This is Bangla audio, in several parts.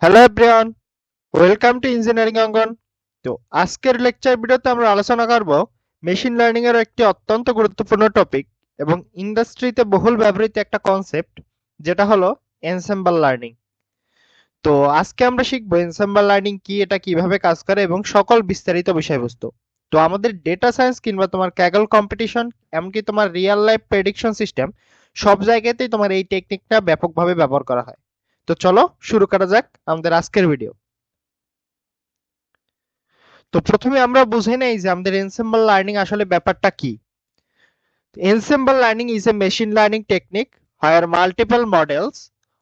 Hello everyone, welcome to engineering Angan. তো আজকের লেকচার ভিডিওতে আমরা আলোচনা করব মেশিন লার্নিং এর একটি অত্যন্ত গুরুত্বপূর্ণ টপিক এবং ইন্ডাস্ট্রিতে বহুল ব্যবহৃত একটা কনসেপ্ট, যেটা হলো এনসেম্বল লার্নিং। তো আজকে আমরা শিখবো এনসেম্বল লার্নিং কি, এটা কিভাবে কাজ করে এবং সকল বিস্তারিত বিষয়বস্তু। তো আমাদের ডেটা সায়েন্স কিংবা তোমার ক্যাগল কম্পিটিশন, এমনকি তোমার রিয়েল লাইফ প্রেডিকশন সিস্টেম, সব জায়গাতেই তোমার এই টেকনিকটা ব্যাপকভাবে ব্যবহার করা হয়। তো চলো শুরু করা যাক আমাদের আজকের ভিডিও। তো প্রথমে আমরা বুঝে নেই যে আমাদের এনসেম্বল লার্নিং আসলে ব্যাপারটা কি। Ensemble learning is a machine learning technique where multiple models,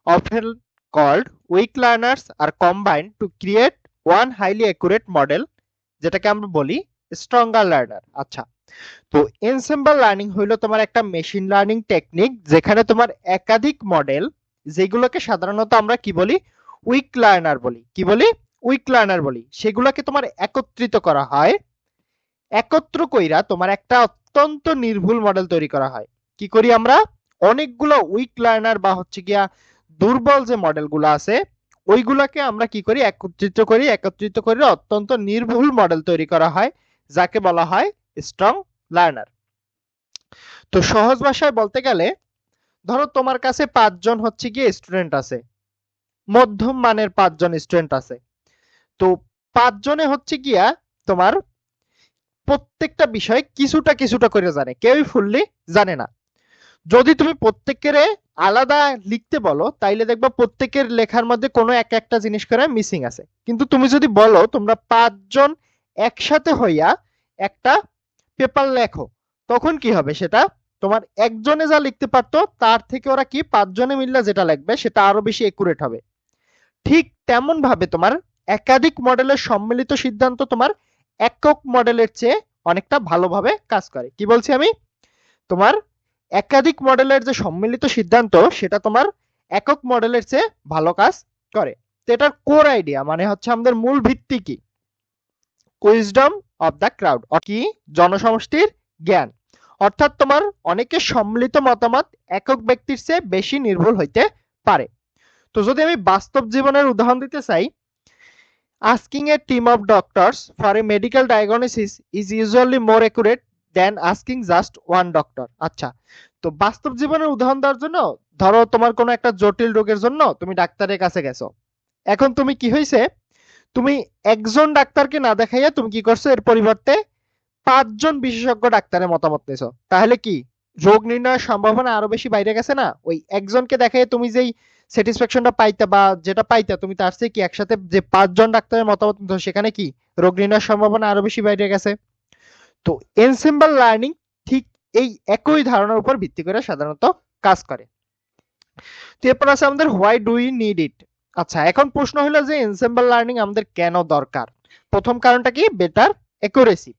often called weak learners, are combined to create one highly accurate model, যেটাকে আমরা বলি স্ট্রঙ্গার লার্নার। আচ্ছা, তো এনসেম্বল লার্নিং হইলো তোমার একটা মেশিন লার্নিং টেকনিক যেখানে তোমার একাধিক মডেল, যেগুলোকে সাধারণত আমরা কি বলি, উইক লার্নার বলি, কি বলি, উইক লার্নার বলি, সেগুলোকে তোমার একত্রিত করা হয়। একত্র কইরা তোমার একটা অত্যন্ত নির্ভুল মডেল তৈরি করা হয়। কি করি আমরা, অনেকগুলো উইক লার্নার বা হচ্ছে গিয়া দুর্বল যে মডেলগুলো আছে ওইগুলাকে আমরা কি করি, একত্রিত করে অত্যন্ত নির্ভুল মডেল তৈরি করা হয়, যাকে বলা হয় স্ট্রং লার্নার। তো সহজ ভাষায় বলতে গেলে, ধরো তোমার কাছে 5 জন হচ্ছে গিয়ে স্টুডেন্ট আছে, মধ্যম মানের 5 জন স্টুডেন্ট আছে। তো 5 জনে হচ্ছে গিয়া তোমার প্রত্যেকটা বিষয় কিছুটা কিছুটা করে জানে, কেউই ফুললি জানে না। যদি তুমি প্রত্যেকের আলাদা লিখতে বলো তাইলে দেখবা প্রত্যেকের লেখার মধ্যে কোনো একটা জিনিস করে মিসিং আছে। কিন্তু তুমি যদি বলো তোমরা 5 জন একসাথে হইয়া একটা পেপার লেখো, তখন কি হবে, সেটা তোমার একজনে যা লিখতে পারতো তার থেকে ওরা কি 5 জনে মিললে যেটা লিখবে সেটা আরো বেশি একুরেট হবে। ঠিক তেমন ভাবে তোমার একাধিক মডেলের সম্মিলিত সিদ্ধান্ত তোমার একক মডেলের চেয়ে অনেকটা ভালোভাবে কাজ করে। কি বলছি আমি, তোমার একাধিক মডেলের যে সম্মিলিত সিদ্ধান্ত সেটা তোমার একক মডেলের চেয়ে ভালো কাজ করে। তো এটার কোর আইডিয়া মানে হচ্ছে আমাদের মূল ভিত্তি কি, উইজডম অফ দ্য ক্রাউড, কি জনসমষ্টির জ্ঞান। অর্থাৎ তোমার অনেকের সম্মিলিত মতামত একক ব্যক্তির চেয়ে বেশি নির্ভুল হইতে পারে। তো যদি আমি বাস্তব জীবনের উদাহরণ দিতে চাই, asking a team of doctors for a medical diagnosis is usually more accurate than asking just one doctor. আচ্ছা, তো বাস্তব জীবনের উদাহরণ দেওয়ার জন্য, ধরো তোমার কোনো একটা জটিল রোগের জন্য তুমি ডাক্তারের কাছে গেছো। এখন তুমি কি হয়েছে, তুমি একজন ডাক্তারকে না দেখাইয়া তুমি কি করছো, এর পরিবর্তে 5 জন বিশেষজ্ঞ ডাক্তারের মতামত নিছো। তাহলে কি রোগ নির্ণয়ের সম্ভাবনা আরো বেশি বাইরে গেছে না? ওই একজনকে দেখাই তুমি যেই স্যাটিসফ্যাকশনটা পাইতা বা যেটা পাইতা, তুমি তার চেয়ে কি একসাথে যে 5 জন ডাক্তারের মতামত নিতো সেখানে কি রোগ নির্ণয়ের সম্ভাবনা আরো বেশি বাইরে গেছে। তো এনসেম্বল লার্নিং ঠিক এই একই ধারণার উপর ভিত্তি করে সাধারণত কাজ করে। তো এরপর আছে আমাদের why do we need it. আচ্ছা, এখন প্রশ্ন হলো যে এনসেম্বল লার্নিং আমাদের কেন দরকার। প্রথম কারণটা কি, better accuracy.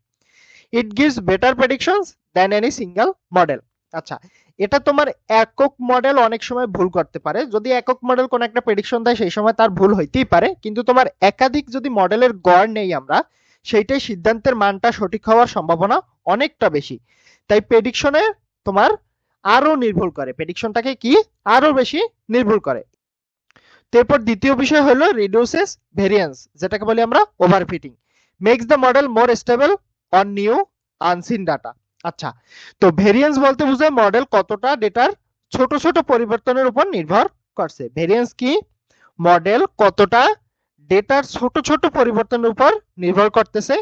It gives better predictions than any single model. আচ্ছা, এটা তোমার একক মডেল অনেক সময় ভুল করতে পারে। যদি একক মডেল কোন একটা প্রেডিকশন দেয় সেই সময় তার ভুল হইতেই পারে, কিন্তু তোমার একাধিক যদি মডেলের গড় নেই আমরা, সেইটাই সিদ্ধান্তের মানটা সঠিক হওয়ার সম্ভাবনা অনেকটা বেশি। তাই প্রেডিকশনে তোমার আরো নির্ভুল করে, প্রেডিকশনটাকে কি আরো বেশি নির্ভুল করে। তারপর দ্বিতীয় বিষয় হলো রিডিউসেস ভেরিয়েন্স, যেটাকে বলি আমরা overfitting. Makes the model more stable on new unseen data. আচ্ছা, তো ভেরিয়েন্স বলতে বোঝায় মডেল কতটা ডেটার ছোট ছোট পরিবর্তনের উপর নির্ভর করছে। ভেরিয়েন্স কি, মডেল কতটা ডেটার ছোট ছোট পরিবর্তনের উপর নির্ভর করতেছে।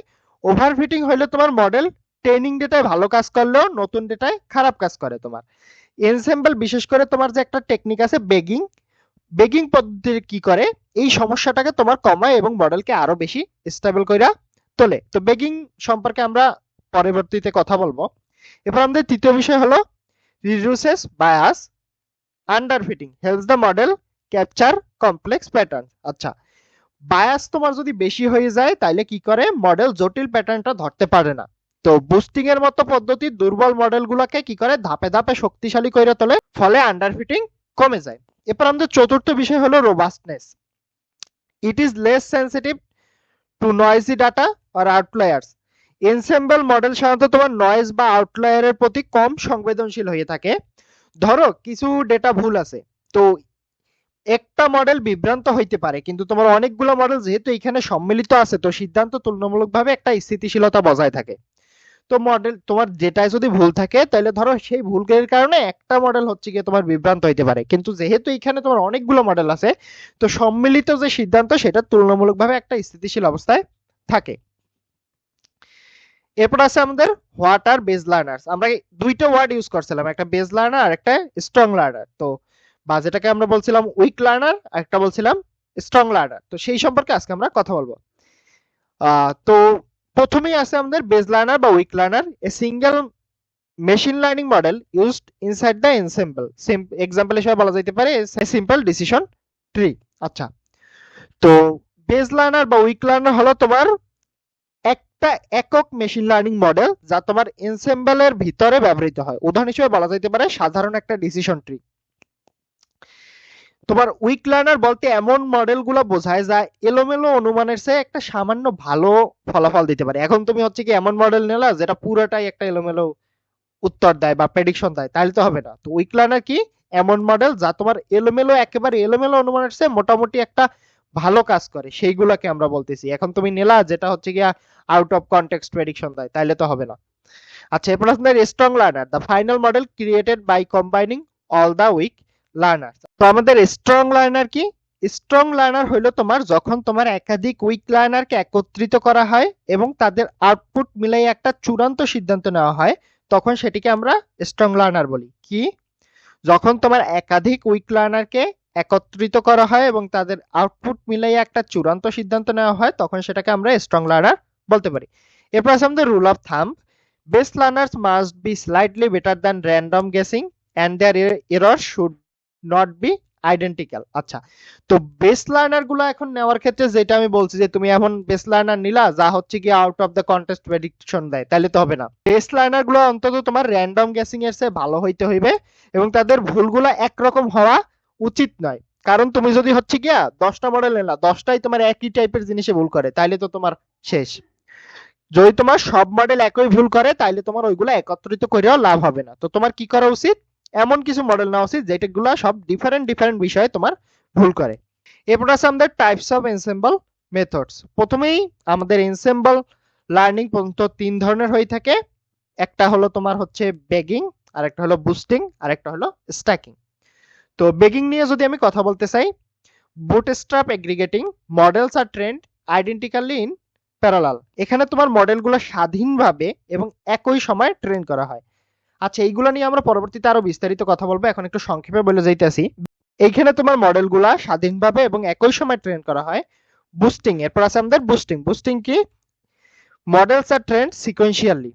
ওভারফিটিং হইলে তোমার মডেল ট্রেনিং ডেটায় ভালো কাজ করলেও নতুন ডেটায় খারাপ কাজ করে। তোমার এনসেম্বল বিশেষ করে তোমার যে একটা টেকনিক আছে বেগিং, বেগিং পদ্ধতি কি করে, এই সমস্যাটাকে তোমার কমায় এবং মডেলকে আরো বেশি স্টেবল কইরা তোলে। তো বেগিং সম্পর্কে আমরা পরবর্তীতে কথা বলবো। এবার আমাদের তৃতীয় বিষয় হলো reduces bias underfitting helps the model capture complex pattern. আচ্ছা, বায়াস তোমার যদি বেশি হয়ে যায় তাহলে কি করে, মডেল জটিল প্যাটার্নটা ধরতে পারে না। তো বুস্টিং এর মতো পদ্ধতি দুর্বল মডেলগুলোকে কি করে ধাপে ধাপে শক্তিশালী করে তোলে, ফলে আন্ডারফিটিং কমে যায়। এরপর আমাদের চতুর্থ বিষয় হলো robustness. It is less sensitive to noisy data or outliers. Ensemble model সাধারণত তোমার নয়েজ বা আউটলায়ারের প্রতি কম সংবেদনশীল হয়ে থাকে। ধরো কিছু ডেটা ভুল আছে, তো একটা মডেল বিভ্রান্ত হইতে পারে, কিন্তু তোমার অনেকগুলো মডেল যেহেতু এখানে সম্মিলিত আছে, তো সিদ্ধান্ত তুলনামূলকভাবে একটা স্থিতিশীলতা বজায় থাকে। তো মডেল তোমার যেটাই যদি ভুল থাকে, তাহলে ধরো সেই ভুলের কারণে একটা মডেল হচ্ছে গিয়ে তোমার বিভ্রান্ত হইতে পারে, কিন্তু যেহেতু এখানে তোমার অনেকগুলো মডেল আছে, তো সম্মিলিত যে সিদ্ধান্ত সেটা তুলনামূলকভাবে একটা স্থিতিশীল অবস্থায় থাকে। এরপর আছে আমাদের হোয়াট আর বেজ লার্নার্স। আমরা দুইটা ওয়ার্ড ইউজ করছিলাম, একটা বেজ লার্নার আর একটা স্ট্রং লার্নার। তো বা যেটাকে আমরা বলছিলাম উইক লার্নার, একটা বলছিলাম স্ট্রং লার্নার। তো সেই সম্পর্কে আজকে আমরা কথা বলবো। তো প্রথমেই আছে আমাদের বেজ লার্নার বা weak learner, a single machine learning model used inside the ensemble. Example হিসেবে বলা যেতে পারে সিম্পল ডিসিশন ট্রি। আচ্ছা, তো বেজ লার্নার বা উইক লার্নার হলো তোমার একটা একক মেশিন লার্নিং মডেল যা তোমার এনসেম্বলের ভিতরে ব্যবহৃত হয়। উদাহরণ হিসেবে বলা যেতে পারে সাধারণ একটা ডিসিশন ট্রি। তোমার উইক লার্নার বলতে এমন মডেলগুলো বোঝায় যা এলোমেলো অনুমানের চেয়ে একটা সামান্য ভালো ফলাফল দিতে পারে। এখন তুমি হচ্ছে কি এমন মডেল নিলা যেটা পুরোটাই একটা এলোমেলো উত্তর দেয় বা প্রেডিকশন দেয়, তাহলে তো হবে না। তো উইক লার্নার কি? এমন মডেল যা তোমার এলোমেলো, একেবারে এলোমেলো অনুমানের চেয়ে মোটামুটি একটা ভালো কাজ করে, সেইগুলোকে আমরা বলতেছি। এখন তুমি নিলা যেটা হচ্ছে গিয়া আউট অফ কনটেক্সট প্রেডিকশন দেয়, তাইলে তো হবে না। আচ্ছা, এরপর আপনার strong learner, the final model created by combining all the weak learner. তো আমাদের স্ট্রং লার্নার কি? স্ট্রং লার্নার হইলো তোমার যখন তোমার একাধিক উইক লার্নারকে একত্রিত করা হয় এবং তাদের আউটপুট মিলাই একটা চূড়ান্ত সিদ্ধান্ত নেওয়া হয়, তখন সেটিকে আমরা স্ট্রং লার্নার বলি। কি? যখন তোমার একাধিক উইক লার্নারকে একত্রিত করা হয় এবং তাদের আউটপুট মিলাই একটা চূড়ান্ত সিদ্ধান্ত নেওয়া হয়, তখন সেটাকে আমরা স্ট্রং লার্নার বলতে পারি। এরপর আছে আমাদের rule of thumb, best learners must be slightly better than random guessing and their error should not be identical. আচ্ছা, তো বেস্ট লার্নার গুলো এখন নেওয়ার ক্ষেত্রে যেটা আমি বলছি যে তুমি এখন বেস্ট লার্নার নিলা যা হচ্ছে কি out of the contest prediction দেয়, তাহলে তো হবে না। বেস্ট লার্নার গুলো অন্তত তোমার র্যান্ডম গেসিং এর চেয়ে ভালো হইতে হইবে এবং তাদের ভুলগুলো একরকম হওয়া উচিত নয়। কারণ তুমি যদি হচ্ছে গিয়া 10টা মডেল নিলা, 10টাই তোমার একই টাইপের জিনিসে ভুল করে, তাইলে তো তোমার শেষ। যদি তোমার সব মডেল একই ভুল করে, তাইলে তোমার ওইগুলো একত্রিত করেও লাভ হবে না। তো তোমার কি করা উচিত? এমন কিছু মডেল নেওয়া উচিত যেটাগুলো সব ডিফারেন্ট ডিফারেন্ট বিষয়ে তোমার ভুল করে। এরপর আছে আমাদের টাইপস অফ এনসেম্বল মেথডস। প্রথমেই আমাদের এনসেম্বল লার্নিং পর্যন্ত 3 ধরনের হয়ে থাকে। একটা হলো তোমার হচ্ছে বেগিং, আর একটা হলো বুস্টিং, আর একটা হলো স্ট্যাকিং। তো বেগিং নিয়ে যদি আমি কথা বলতে চাই, বুটস্ট্র্যাপ এগ্রিগেটিং মডেলস আর ট্রেন্ড আইডেন্টিক্যালি ইন প্যারালাল। এখানে তোমার মডেলগুলো স্বাধীনভাবে এবং একই সময় ট্রেন করা হয়। আচ্ছা, এইগুলো নিয়ে আমরা পরবর্তীতে আরো বিস্তারিত কথা বলবো, এখন একটু সংক্ষেপে বলে যাইতেছি। এইখানে তোমার মডেলগুলা স্বাধীনভাবে এবং একই সময় ট্রেন করা হয়। বুস্টিং, এরপর আছে আমাদের বুস্টিং। বুস্টিং কি? মডেলস আর ট্রেন্ড সিকোয়েন্সিয়ালি।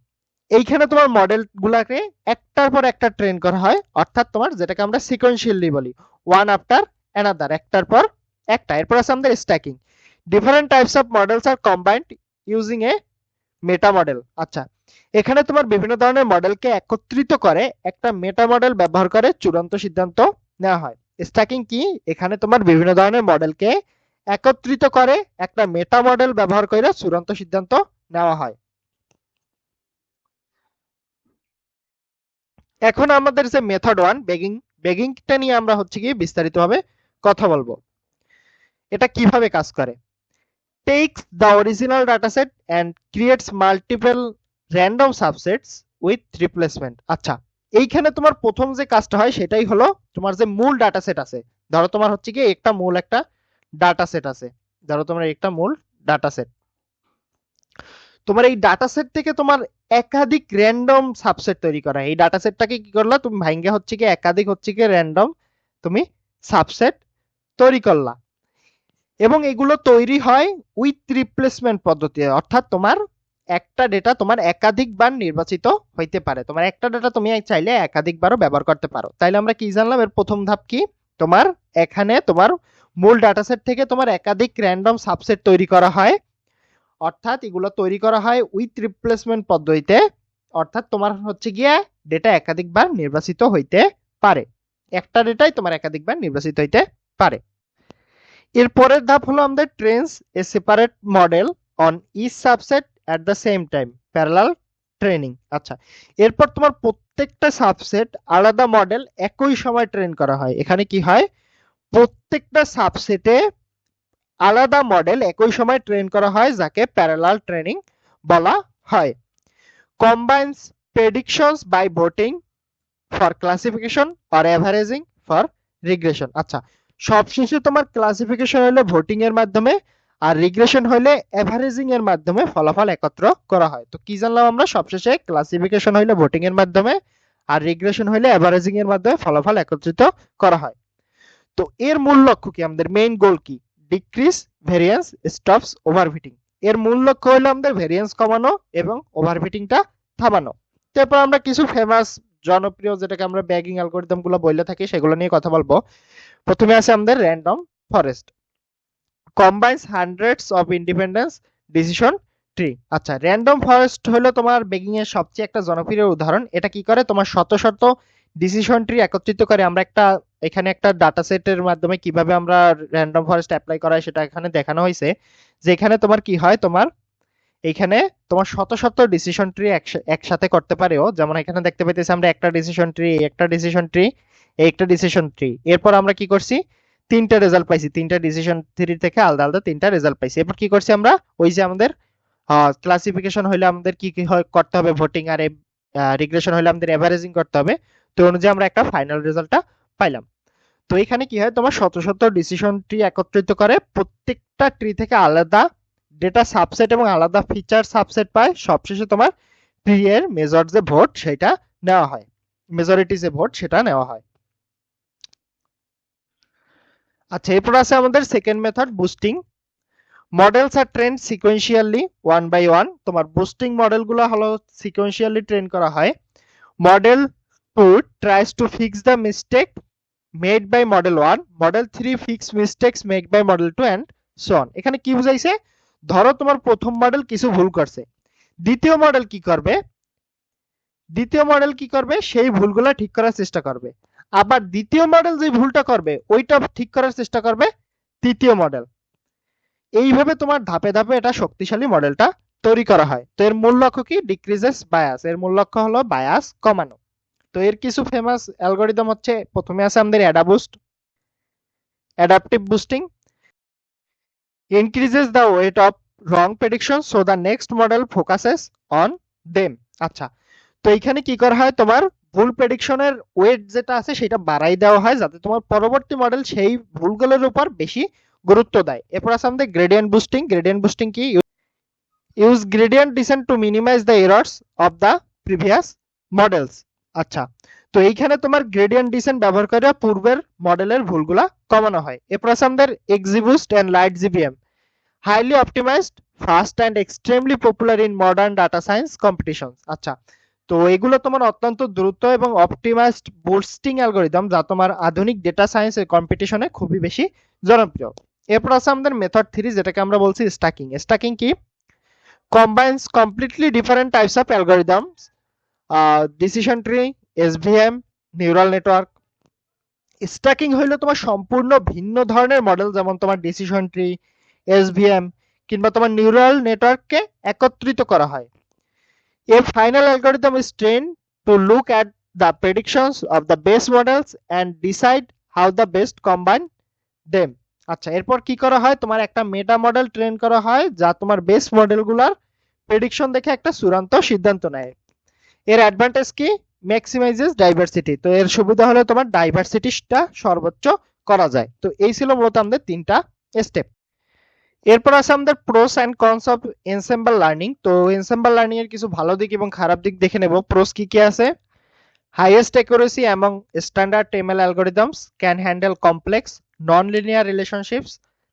এইখানে তোমার মডেল গুলাকে একটার পর একটা ট্রেন করা হয়, অর্থাৎ তোমার যেটাকে আমরা সিকোয়েন্সিয়ালি বলি, ওয়ান আফটার অ্যানাদার, একটার পর একটা। এরপর আছে আমাদের stacking, different types of models are combined using a meta model. আচ্ছা, এখানে তোমার বিভিন্ন ধরনের মডেলকে একত্রিত করে একটা মেটা মডেল ব্যবহার করে চূড়ান্ত সিদ্ধান্ত নেওয়া হয়। স্ট্যাকিং কি? এখানে তোমার বিভিন্ন ধরনের মডেলকে একত্রিত করে একটা মেটা মডেল ব্যবহার করে চূড়ান্ত সিদ্ধান্ত নেওয়া হয়। এখন আমাদের যে মেথড ওয়ান বেগিং, বেগিংটা নিয়ে আমরা হচ্ছে কি বিস্তারিতভাবে কথা বলবো। এটা কিভাবে কাজ করে? takes the original dataset and creates multiple random subsets with replacement। আচ্ছা, এইখানে তোমার প্রথম যে কাজটা হয় সেটাই হলো তোমার যে মূল ডাটাসেট আছে, ধরো তোমার হচ্ছে কি একটা মূল একটা ডাটাসেট আছে, ধরো তোমার একটা মূল ডাটাসেট, তোমার এই ডাটাসেট থেকে তোমার একাধিক র্যান্ডম সাবসেট তৈরি করা। এই ডাটাসেটটাকে কি করলা তুমি ভাঙ্গে হচ্ছে কি একাধিক হচ্ছে কি র্যান্ডম তুমি সাবসেট তৈরি করলা, এবং এগুলো তৈরি হয় উইথ রিপ্লেসমেন্ট পদ্ধতিতে। অর্থাৎ তোমার একটা ডেটা তোমার একাধিকবার নির্বাচিত হইতে পারে, তোমার একটা ডেটা তুমি চাইলে একাধিকবারও ব্যবহার করতে পারো। তাইলে আমরা কি জানলাম? এর প্রথম ধাপ কি? তোমার এখানে তোমার মূল ডাটাসেট থেকে তোমার একাধিক র্যান্ডম সাবসেট তৈরি করা হয়, অর্থাৎ এগুলো তৈরি করা হয় উইথ রিপ্লেসমেন্ট পদ্ধতিতে। অর্থাৎ তোমার হচ্ছে গিয়ে ডেটা একাধিকবার নির্বাচিত হইতে পারে, একটা ডেটাই তোমার একাধিকবার নির্বাচিত হইতে পারে। এর পরের ধাপ হলো আমাদের trains a separate model on each subset at the same time, parallel training. আচ্ছা, এরপর তোমার প্রত্যেকটা সাবসেট আলাদা মডেল একই সময় ট্রেন করা হয়। এখানে কি হয়? প্রত্যেকটা সাবসেটে আলাদা মডেল একই সময় ট্রেন করা হয়, যাকে প্যারালাল ট্রেনিং বলা হয়। Combines predictions by voting for classification or averaging for regression. আচ্ছা, সবশেষে তোমার ক্লাসিফিকেশন হলে ভোটিং এর মাধ্যমে, আর রিগ্রেশন হলে এভারেজিং এর মাধ্যমে ফলাফল একত্র করা হয়। তো কি জানলাম আমরা? সবশেষে ক্লাসিফিকেশন হলে ভোটিং এর মাধ্যমে, আর রিগ্রেশন হলে এভারেজিং এর মাধ্যমে ফলাফল একত্রিত করা হয়। তো এর মূল লক্ষ্য কি, আমাদের মেইন গোল কি? Decrease variance stops overfitting. এর মূল লক্ষ্য হলো আমাদের ভেরিয়েন্স কমানো এবং ওভারফিটিংটা থামানো। তারপর আমরা কিছু ফেমাস জনপ্রিয় যেটাকে আমরা ব্যাগিং অ্যালগরিদম গুলো বলে থাকি সেগুলো নিয়ে কথা বলবো। প্রথমে আছে আমাদের random forest, combines hundreds of independence decision tree. আচ্ছা, র্যান্ডম ফরেস্ট হলো তোমার বেগিং এর সবচেয়ে একটা জনপ্রিয় উদাহরণ। এটা কি করে? তোমার শত শত ডিসিশন ট্রি একত্রিত করে আমরা এখানে একটা ডাটা সেটের মাধ্যমে কিভাবে আমরা র্যান্ডম ফরেস্ট অ্যাপ্লাই করা হয় সেটা এখানে দেখানো হয়েছে। যে এখানে তোমার কি হয়, এখানে তোমার শত শত ডিসিশন ট্রি একসাথে করতে পারেও। যেমন এখানে দেখতে পাইতেছি আমরা একটা ডিসিশন ট্রি, একটা ডিসিশন ট্রি, একটা ডিসিশন ট্রি। এরপর আমরা কি করছি? তিনটা রেজাল্ট পাইছি, তিনটা ডিসিশন ট্রি থেকে আলাদা আলাদা তিনটা রেজাল্ট পাইছি। এরপর কি করছি আমরা? ওই যে আমাদের ক্লাসিফিকেশন হলে আমাদের কি কি করতে হবে, ভোটিং, আর রিগ্রেশন হলে আমাদের এভারেজিং করতে হবে। তো অনুযায়ী আমরা একটা ফাইনাল রেজাল্টটা পাইলাম। তো এখানে কি হয়, তোমার শত শত ডিসিশন ট্রি একত্রিত করে প্রত্যেকটা ট্রি থেকে আলাদা ডেটা সাবসেট এবং আলাদা ফিচার সাবসেট পায়। সবশেষে তোমার ট্রি এর মেজর যে ভোট সেটা নেওয়া হয়, মেজরিটি যে ভোট সেটা নেওয়া হয়। আচ্ছা, এরপর আছে আমাদের second method, boosting. Models are train sequentially one by one. তোমার বুস্টিং মডেলগুলো হলো সিকোয়েন্সিয়ালি ট্রেন করা হয়। Model 2 tries to fix the mistake made by model 1, model 3 fix mistakes made by model 2 and so on। এখানে কি বুঝাইছে? ধরো তোমার প্রথম মডেল কিছু ভুল করছে, দ্বিতীয় মডেল কি করবে? সেই ভুলগুলো ঠিক করার চেষ্টা করবে। আবার দ্বিতীয় মডেল যে ভুলটা করবে ওইটা ঠিক করার চেষ্টা করবে তৃতীয় মডেল। এইভাবে তোমার ধাপে ধাপে এটা শক্তিশালী মডেলটা তৈরি করা হয়। তো এর মূল লক্ষ্য কি? Decreases bias. এর মূল লক্ষ্য হলো বায়াস কমানো। তো এর কিছু ফেমাস অ্যালগরিদম হচ্ছে, প্রথমে আছে আমাদের AdaBoost, adaptive boosting, increases the weight of wrong predictions so the next model focuses on them। আচ্ছা, তো এখানে কি করা হয়, তোমার ভুল প্রেডিকশনের ওয়েট যেটা আছে সেটা বাড়াই দেওয়া হয় যাতে তোমার পরবর্তী মডেল সেই ভুলগুলোর উপর বেশি গুরুত্ব দেয়। এরপর আছে আমাদের গ্রেডিয়েন্ট বুস্টিং। গ্রেডিয়েন্ট বুস্টিং কি? Use gradient descent to minimise the errors of the previous models. আচ্ছা, তো এইখানে তোমার গ্রেডিয়েন্ট ডিসেন্ট ব্যবহার করে পূর্বের মডেলের ভুলগুলা কমানো হয়। এরপর আছে আমাদের XGBoost and light GBM, highly optimized, fast and extremely popular in modern data science competitions. আচ্ছা, তো এগুলো তোমার অত্যন্ত দ্রুত এবং অপটিমাইজড বুস্টিং অ্যালগরিদম যা তোমার আধুনিক ডেটা সায়েন্স এর কম্পিটিশনে খুবই বেশি জনপ্রিয়। এরপর আছে আমাদের মেথড 3 যেটাকে আমরা বলছি স্ট্যাকিং। স্ট্যাকিং কি? combines completely different types of algorithms, decision tree, SVM, neural network। Stacking হইলো তোমার সম্পূর্ণ ভিন্ন ধরনের মডেল, যেমন তোমার ডিসিশন ট্রি, এসভিএম কিংবা তোমার নিউরাল নেটওয়ার্ককে একত্রিত করা হয়। A final algorithm is trained to look at the predictions of the base models and decide how the best combine them। আচ্ছা, এরপর কি করা হয়, তোমার একটা মেটা মডেল ট্রেন করা হয় যা তোমার বেস মডেলগুলোর প্রেডিকশন দেখে একটা চূড়ান্ত সিদ্ধান্ত নেয়। এর অ্যাডভান্টেজ কি? ম্যাক্সিমাইজেস ডাইভার্সিটি। তো এর সুবিধা হলো তোমার ডাইভার্সিটিটা সর্বোচ্চ করা যায়। তো এই ছিল মূলত আমাদের তিনটা স্টেপ। এরপর আছে আমাদের pros and cons of ensemble learning. তো এনসেম্বল লার্নিং এর কিছু ভালো দিক এবং খারাপ দিক দেখে নেব। প্রোস কি কি আছে? Highest accuracy among standard ML algorithms, can handle complex non linear relationships,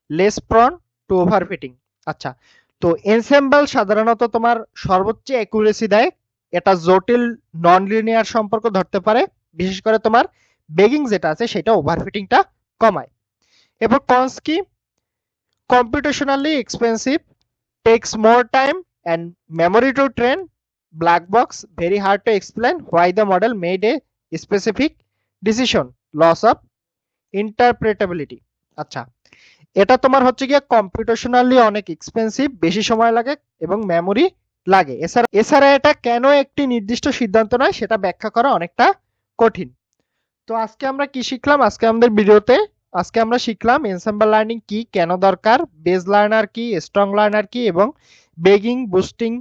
less prone to overfitting. আচ্ছা, তো এনসেম্বল সাধারণত তোমার সর্বোচ্চ অ্যাকুরেসি দেয়, এটা জটিল নন লিনিয়ার সম্পর্ক ধরতে পারে, বিশেষ করে তোমার বেগিং যেটা আছে সেটা ওভারফিটিংটা কমায়। এরপর কনস কি? Computationally expensive, takes more time and memory to train, black box, very hard to explain why the model made a specific decision, loss of interpretability। আচ্ছা, এটা তোমার হচ্ছে গিয়ে কম্পিউটেশনালি অনেক এক্সপেন্সিভ, বেশি সময় লাগে এবং মেমোরি লাগে। এছাড়া এটা কেন একটি নির্দিষ্ট সিদ্ধান্ত নয় সেটা ব্যাখ্যা করা অনেকটা কঠিন। তো আজকে আমরা কি শিখলাম? আজকে আমাদের ভিডিওতে আজকে আমরা শিখলাম এনসেম্বল লার্নিং কি, কেন দরকার, বেজ লার্নার কি, স্ট্রং লার্নার কি এবং বেগিং, বুস্টিং,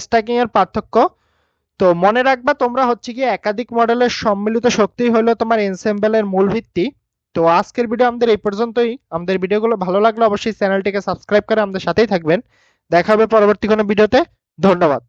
স্ট্যাকিং এর পার্থক্য। তো মনে রাখবা তোমরা হচ্ছে কি একাধিক মডেলের সম্মিলিত শক্তি হলো তোমার এনসেম্বলের মূল ভিত্তি। তো আজকের ভিডিও আমাদের এই পর্যন্তই। আমাদের ভিডিওগুলো ভালো লাগলে অবশ্যই চ্যানেলটিকে সাবস্ক্রাইব করে আমাদের সাথেই থাকবেন। দেখা হবে পরবর্তী কোনো ভিডিওতে। ধন্যবাদ।